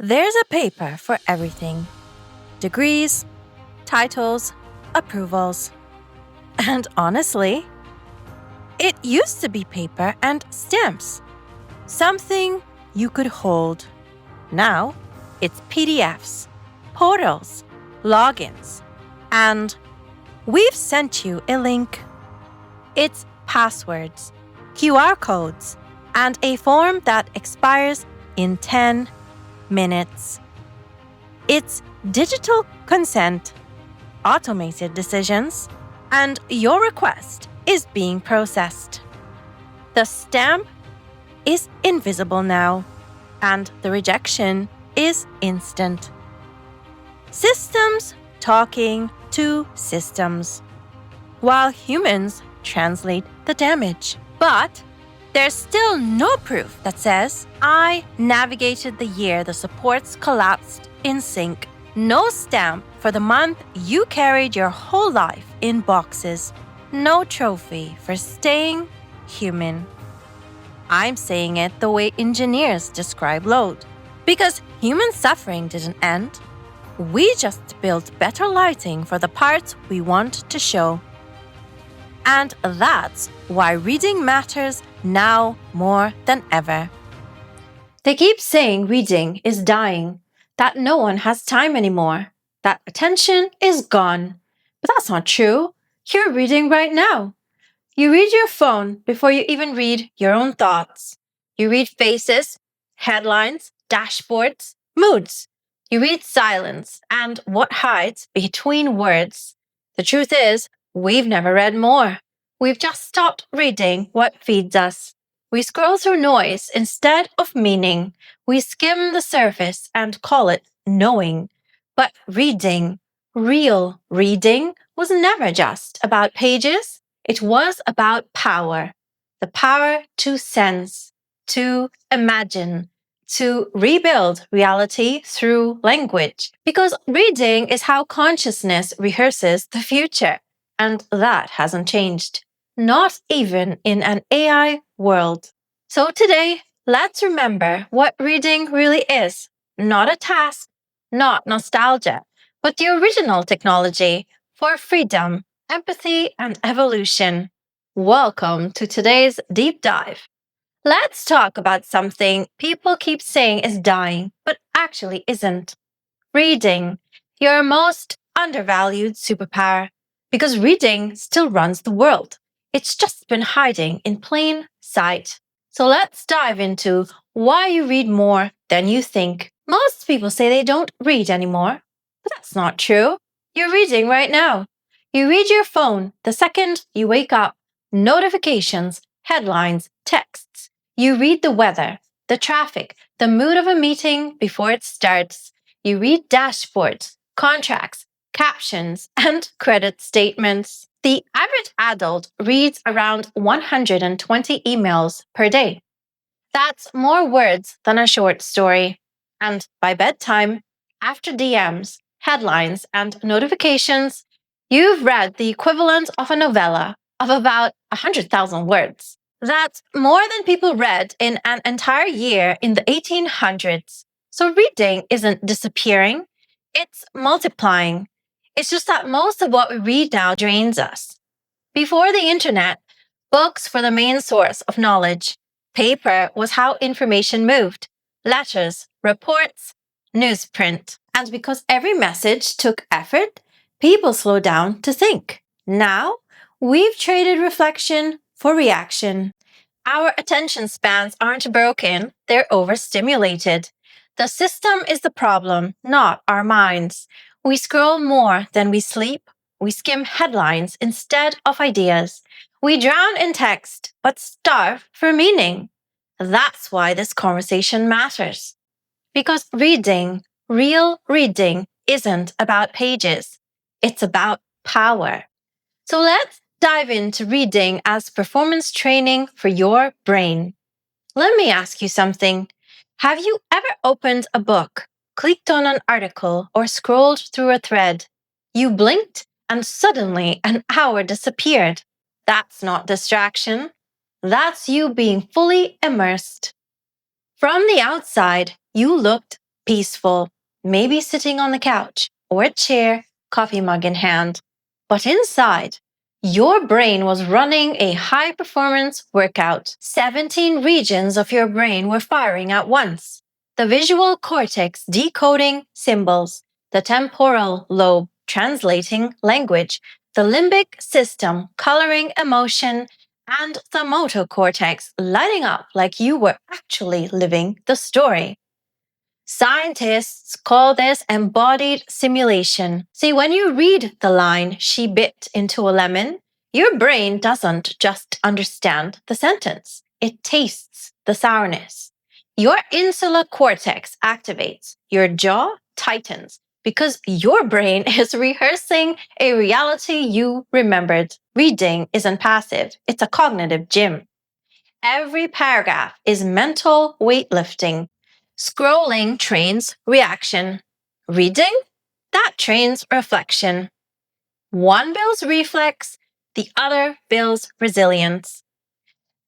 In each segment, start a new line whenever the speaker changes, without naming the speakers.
There's a paper for everything: degrees, titles, approvals. And honestly, it used to be paper and stamps, something you could hold. Now, it's PDFs, portals, logins, and we've sent you a link. It's passwords, QR codes, and a form that expires in 10 minutes. It's digital consent, automated decisions, and your request is being processed. The stamp is invisible now, and the rejection is instant. Systems talking to systems, while humans translate the damage. But there's still no proof that says, I navigated the year the supports collapsed in sync. No stamp for the month you carried your whole life in boxes. No trophy for staying human. I'm saying it the way engineers describe load. Because human suffering didn't end. We just built better lighting for the parts we want to show. And that's why reading matters now more than ever. They keep saying reading is dying, that no one has time anymore, that attention is gone. But that's not true. You're reading right now. You read your phone before you even read your own thoughts. You read faces, headlines, dashboards, moods. You read silence and what hides between words. The truth is, we've never read more. We've just stopped reading what feeds us. We scroll through noise instead of meaning. We skim the surface and call it knowing. But reading, real reading, was never just about pages. It was about power. The power to sense, to imagine, to rebuild reality through language. Because reading is how consciousness rehearses the future. And that hasn't changed. Not even in an AI world. So today, let's remember what reading really is. Not a task, not nostalgia, but the original technology for freedom, empathy, and evolution. Welcome to today's deep dive. Let's talk about something people keep saying is dying, but actually isn't. Reading, your most undervalued superpower. Because reading still runs the world. It's just been hiding in plain sight. So let's dive into why you read more than you think. Most people say they don't read anymore, but that's not true. You're reading right now. You read your phone the second you wake up. Notifications, headlines, texts. You read the weather, the traffic, the mood of a meeting before it starts. You read dashboards, contracts, captions, and credit statements. The average adult reads around 120 emails per day. That's more words than a short story. And by bedtime, after DMs, headlines, and notifications, you've read the equivalent of a novella of about 100,000 words. That's more than people read in an entire year in the 1800s. So reading isn't disappearing, it's multiplying. It's just that most of what we read now drains us. Before the internet, books were the main source of knowledge. Paper was how information moved. Letters, reports, newsprint. And because every message took effort, people slowed down to think. Now, we've traded reflection for reaction. Our attention spans aren't broken, they're overstimulated. The system is the problem, not our minds. We scroll more than we sleep. We skim headlines instead of ideas. We drown in text, but starve for meaning. That's why this conversation matters. Because reading, real reading, isn't about pages. It's about power. So let's dive into reading as performance training for your brain. Let me ask you something. Have you ever opened a book, clicked on an article, or scrolled through a thread? You blinked and suddenly an hour disappeared. That's not distraction. That's you being fully immersed. From the outside, you looked peaceful, maybe sitting on the couch or a chair, coffee mug in hand. But inside, your brain was running a high performance workout. 17 regions of your brain were firing at once. The visual cortex decoding symbols, the temporal lobe translating language, the limbic system coloring emotion, and the motor cortex lighting up like you were actually living the story. Scientists call this embodied simulation. See, when you read the line, she bit into a lemon, your brain doesn't just understand the sentence, it tastes the sourness. Your insular cortex activates, your jaw tightens, because your brain is rehearsing a reality you remembered. Reading isn't passive, it's a cognitive gym. Every paragraph is mental weightlifting. Scrolling trains reaction. Reading? That trains reflection. One builds reflex, the other builds resilience.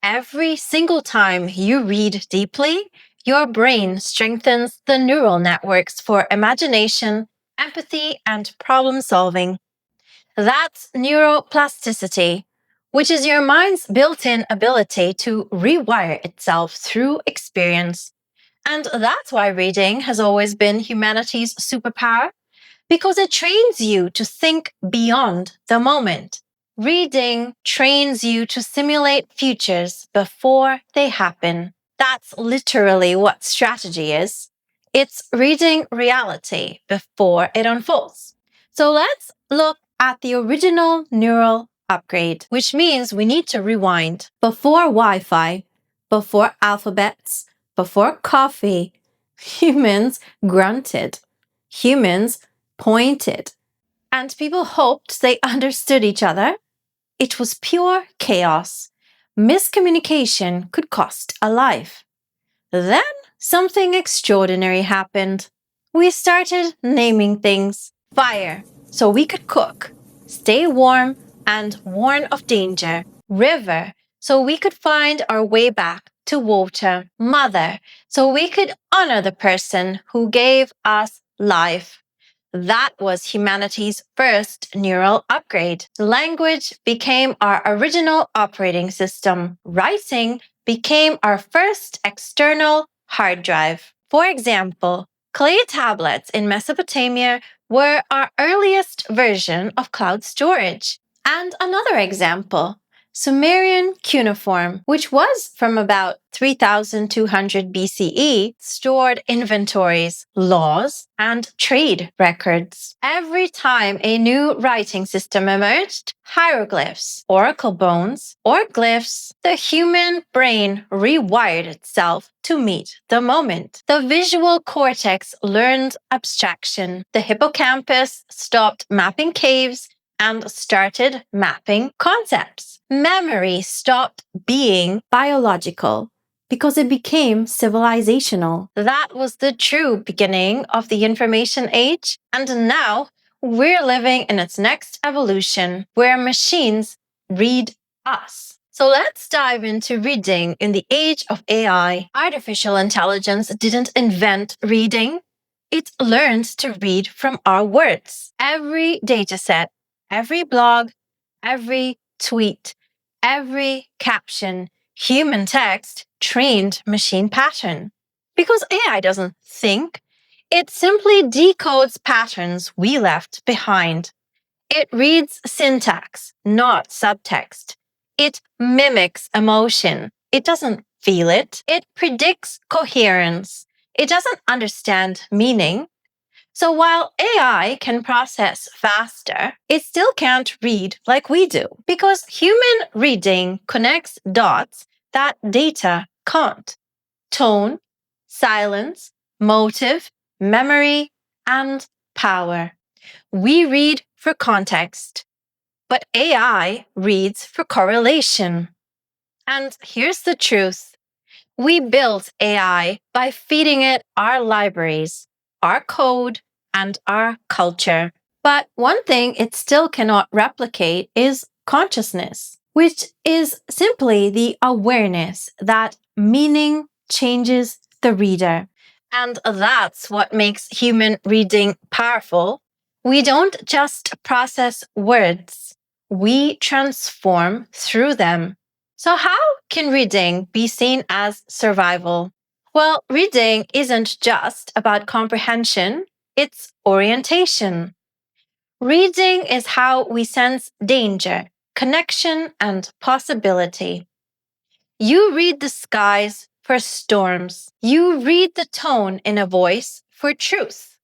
Every single time you read deeply, your brain strengthens the neural networks for imagination, empathy, and problem solving. That's neuroplasticity, which is your mind's built in ability to rewire itself through experience. And that's why reading has always been humanity's superpower, because it trains you to think beyond the moment. Reading trains you to simulate futures before they happen. That's literally what strategy is. It's reading reality before it unfolds. So let's look at the original neural upgrade, which means we need to rewind. Before Wi-Fi, before alphabets, before coffee, humans grunted. Humans pointed. And people hoped they understood each other. It was pure chaos. Miscommunication could cost a life. Then something extraordinary happened. We started naming things. Fire, so we could cook, stay warm, and warn of danger. River, so we could find our way back to water. Mother, so we could honor the person who gave us life. That was humanity's first neural upgrade. Language became our original operating system. Writing became our first external hard drive. For example, clay tablets in Mesopotamia were our earliest version of cloud storage. And another example, Sumerian cuneiform, which was from about 3200 BCE, stored inventories, laws, and trade records. Every time a new writing system emerged, hieroglyphs, oracle bones, or glyphs, the human brain rewired itself to meet the moment. The visual cortex learned abstraction. The hippocampus stopped mapping caves and started mapping concepts. Memory stopped being biological because it became civilizational. That was the true beginning of the information age, and now we're living in its next evolution where machines read us. So let's dive into reading in the age of AI. Artificial intelligence didn't invent reading. It learned to read from our words. Every dataset, every blog, every tweet, every caption, human text trained machine pattern. Because AI doesn't think, it simply decodes patterns we left behind. It reads syntax, not subtext. It mimics emotion. It doesn't feel it. It predicts coherence. It doesn't understand meaning. So while AI can process faster, it still can't read like we do, because human reading connects dots that data can't. Tone, silence, motive, memory, and power. We read for context, but AI reads for correlation. And here's the truth. We built AI by feeding it our libraries, our code, and our culture. But one thing it still cannot replicate is consciousness, which is simply the awareness that meaning changes the reader. And that's what makes human reading powerful. We don't just process words, we transform through them. So, how can reading be seen as survival? Well, reading isn't just about comprehension, it's orientation. Reading is how we sense danger, connection, and possibility. You read the skies for storms. You read the tone in a voice for truth.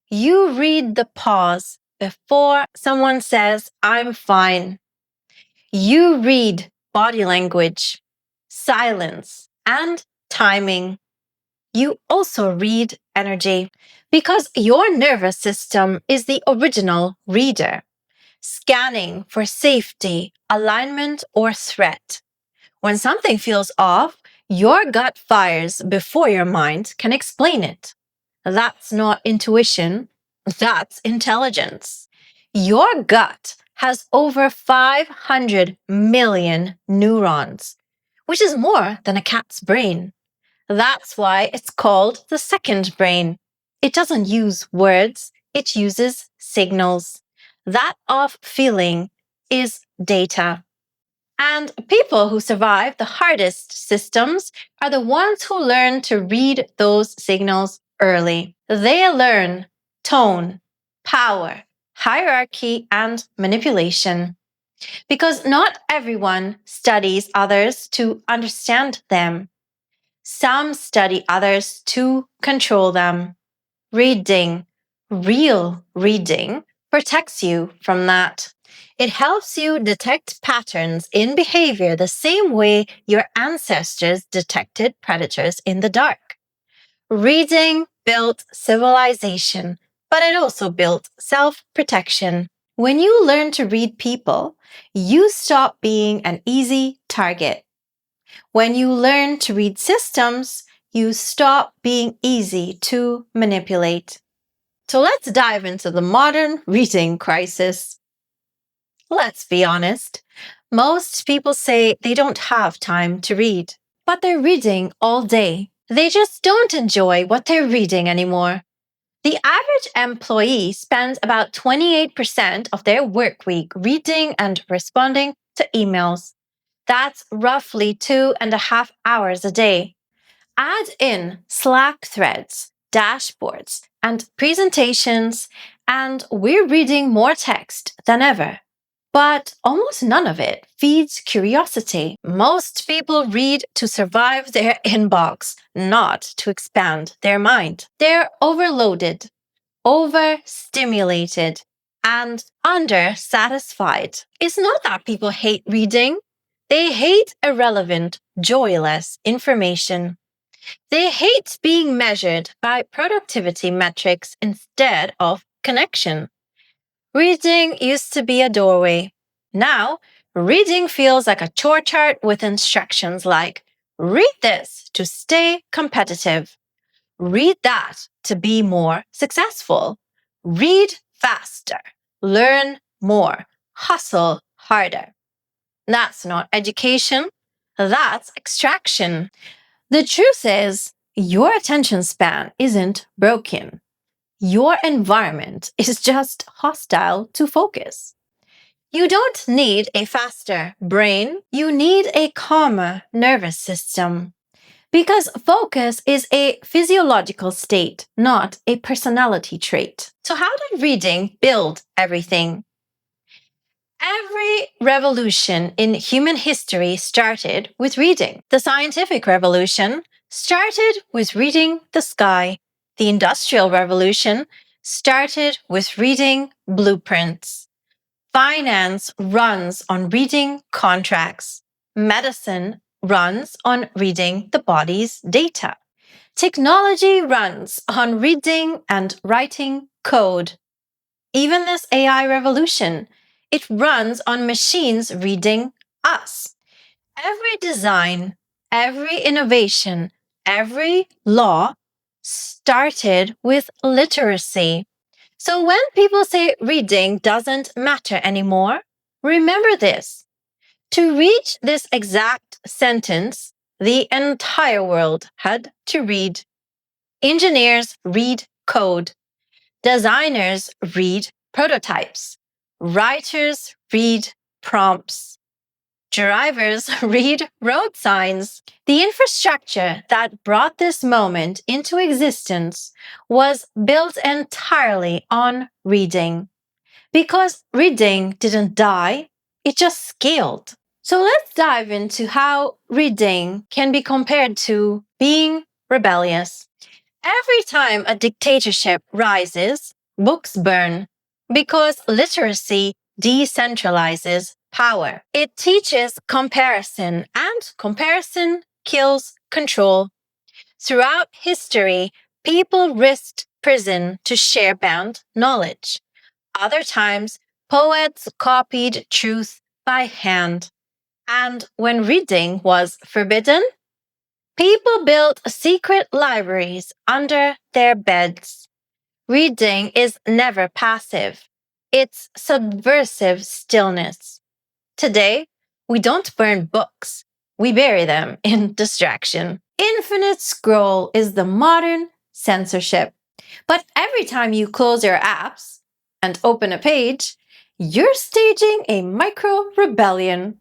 You read the pause before someone says, I'm fine. You read body language, silence, and timing. You also read energy because your nervous system is the original reader, scanning for safety, alignment, or threat. When something feels off, your gut fires before your mind can explain it. That's not intuition, that's intelligence. Your gut has over 500 million neurons, which is more than a cat's brain. That's why it's called the second brain. It doesn't use words, it uses signals. That off feeling is data. And people who survive the hardest systems are the ones who learn to read those signals early. They learn tone, power, hierarchy, and manipulation. Because not everyone studies others to understand them. Some study others to control them. Reading, real reading, protects you from that. It helps you detect patterns in behavior the same way your ancestors detected predators in the dark. Reading built civilization, but it also built self protection. When you learn to read people, you stop being an easy target. When you learn to read systems, you stop being easy to manipulate. So let's dive into the modern reading crisis. Let's be honest. Most people say they don't have time to read, but they're reading all day. They just don't enjoy what they're reading anymore. The average employee spends about 28% of their work week reading and responding to emails. That's roughly 2.5 hours a day. Add in Slack threads, dashboards, and presentations, and we're reading more text than ever. But almost none of it feeds curiosity. Most people read to survive their inbox, not to expand their mind. They're overloaded, overstimulated, and undersatisfied. It's not that people hate reading. They hate irrelevant, joyless information. They hate being measured by productivity metrics instead of connection. Reading used to be a doorway. Now, reading feels like a chore chart with instructions like read this to stay competitive, read that to be more successful, read faster, learn more, hustle harder. That's not education, that's extraction. The truth is, your attention span isn't broken. Your environment is just hostile to focus. You don't need a faster brain, you need a calmer nervous system. Because focus is a physiological state, not a personality trait. So, how did reading build everything? Every revolution in human history started with reading. The scientific revolution started with reading the sky. The Industrial Revolution started with reading blueprints. Finance runs on reading contracts. Medicine runs on reading the body's data. Technology runs on reading and writing code. Even this AI revolution, it runs on machines reading us. Every design, every innovation, every law started with literacy. So when people say reading doesn't matter anymore, remember this. To reach this exact sentence, the entire world had to read. Engineers read code. Designers read prototypes. Writers read prompts. Drivers read road signs. The infrastructure that brought this moment into existence was built entirely on reading. Because reading didn't die, it just scaled. So let's dive into how reading can be compared to being rebellious. Every time a dictatorship rises, books burn because literacy decentralizes power. It teaches comparison, and comparison kills control. Throughout history, people risked prison to share bound knowledge. Other times, poets copied truth by hand. And when reading was forbidden, people built secret libraries under their beds. Reading is never passive, it's subversive stillness. Today, we don't burn books, we bury them in distraction. Infinite scroll is the modern censorship. But every time you close your apps and open a page, you're staging a micro rebellion.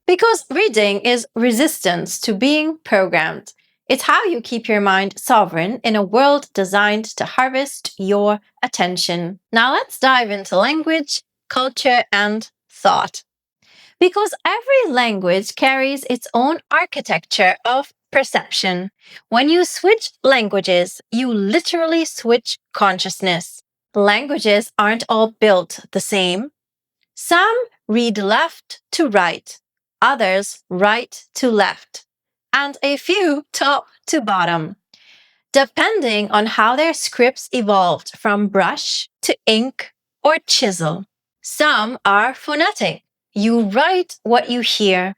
Because reading is resistance to being programmed. It's how you keep your mind sovereign in a world designed to harvest your attention. Now let's dive into language, culture, and thought. Because every language carries its own architecture of perception. When you switch languages, you literally switch consciousness. Languages aren't all built the same. Some read left to right, others right to left, and a few top to bottom, depending on how their scripts evolved from brush to ink or chisel. Some are phonetic. You write what you hear.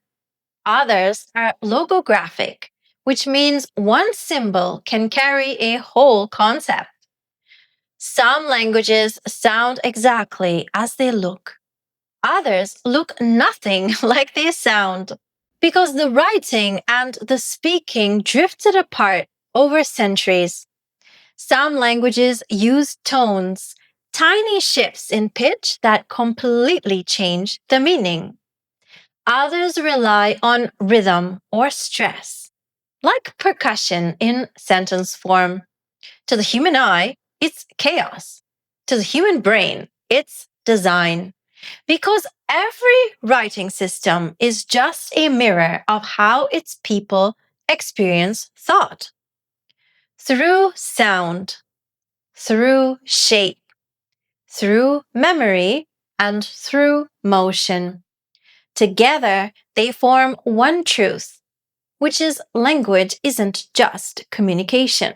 Others are logographic, which means one symbol can carry a whole concept. Some languages sound exactly as they look. Others look nothing like they sound. Because the writing and the speaking drifted apart over centuries. Some languages use tones, tiny shifts in pitch that completely change the meaning. Others rely on rhythm or stress, like percussion in sentence form. To the human eye, it's chaos. To the human brain, it's design. Because every writing system is just a mirror of how its people experience thought. Through sound, through shape, through memory, and through motion. Together, they form one truth, which is language isn't just communication.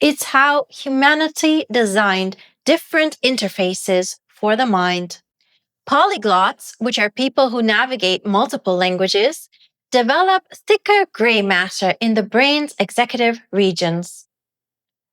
It's how humanity designed different interfaces for the mind. Polyglots, which are people who navigate multiple languages, develop thicker gray matter in the brain's executive regions.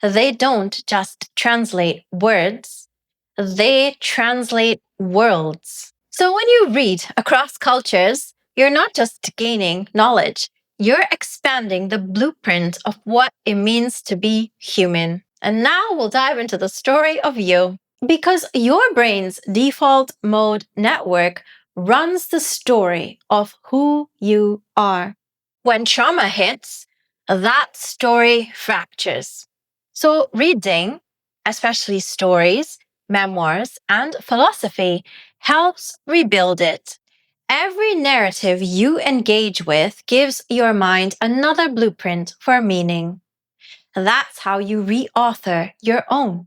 They don't just translate words, they translate worlds. So when you read across cultures, you're not just gaining knowledge, you're expanding the blueprint of what it means to be human. And now we'll dive into the story of you. Because your brain's default mode network runs the story of who you are. When trauma hits, that story fractures. So, reading, especially stories, memoirs, and philosophy, helps rebuild it. Every narrative you engage with gives your mind another blueprint for meaning. That's how you reauthor your own.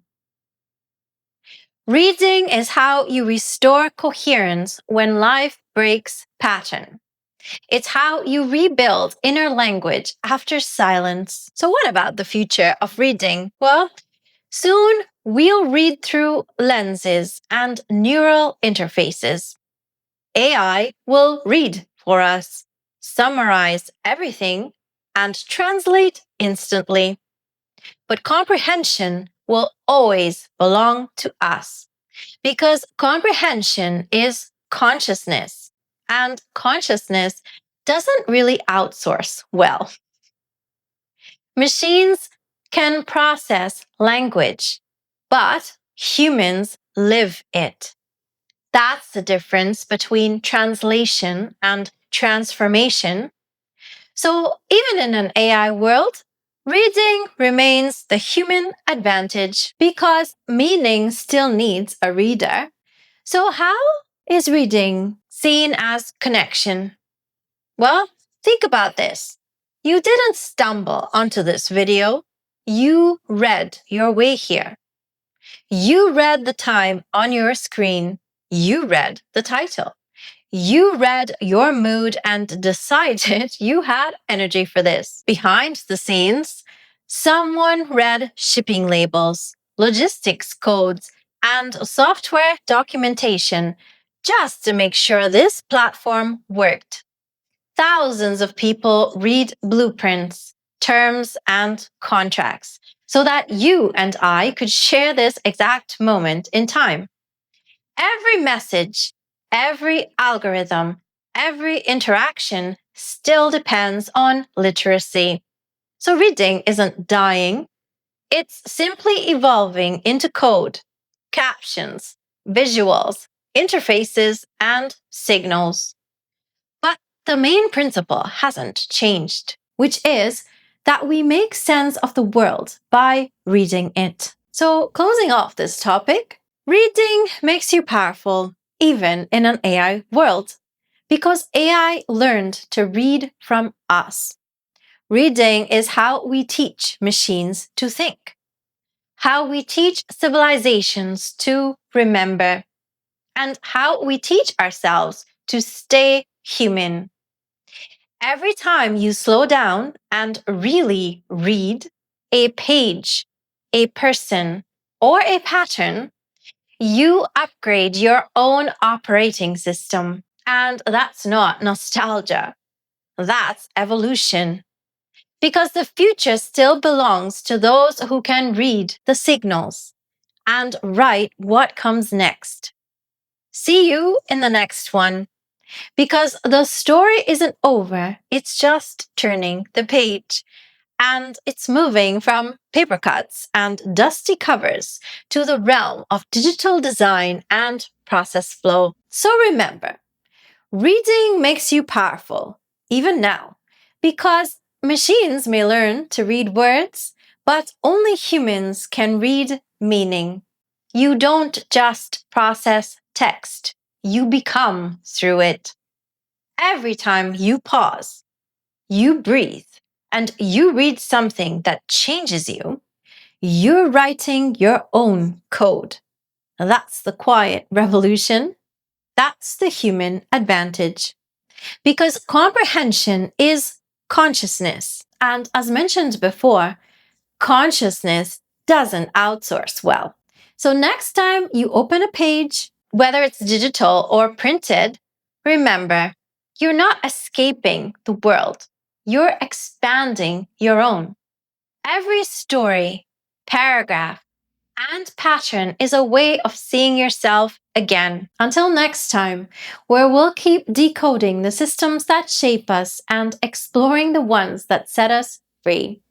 Reading is how you restore coherence when life breaks pattern. It's how you rebuild inner language after silence. So, what about the future of reading? Well, soon we'll read through lenses and neural interfaces. AI will read for us, summarize everything, and translate instantly. But comprehension will always belong to us because comprehension is consciousness, and consciousness doesn't really outsource well. Machines can process language, but humans live it. That's the difference between translation and transformation. So, even in an AI world, reading remains the human advantage because meaning still needs a reader. So, how is reading seen as connection? Well, think about this. You didn't stumble onto this video. You read your way here. You read the time on your screen. You read the title. You read your mood and decided you had energy for this. Behind the scenes, someone read shipping labels, logistics codes, and software documentation just to make sure this platform worked. Thousands of people read blueprints, terms, and contracts so that you and I could share this exact moment in time. Every message, every algorithm, every interaction still depends on literacy. So reading isn't dying, it's simply evolving into code, captions, visuals, interfaces, and signals. But the main principle hasn't changed, which is that we make sense of the world by reading it. So, closing off this topic, reading makes you powerful, even in an AI world, because AI learned to read from us. Reading is how we teach machines to think, how we teach civilizations to remember, and how we teach ourselves to stay human. Every time you slow down and really read a page, a person, or a pattern, you upgrade your own operating system. And that's not nostalgia, that's evolution. Because the future still belongs to those who can read the signals and write what comes next. See you in the next one. Because the story isn't over, it's just turning the page. And it's moving from paper cuts and dusty covers to the realm of digital design and process flow. So remember, reading makes you powerful, even now, because machines may learn to read words, but only humans can read meaning. You don't just process text, you become through it. Every time you pause, you breathe, and you read something that changes you, you're writing your own code. That's the quiet revolution. That's the human advantage. Because comprehension is consciousness. And as mentioned before, consciousness doesn't outsource well. So next time you open a page, whether it's digital or printed, remember, you're not escaping the world. You're expanding your own. Every story, paragraph, and pattern is a way of seeing yourself again. Until next time, where we'll keep decoding the systems that shape us and exploring the ones that set us free.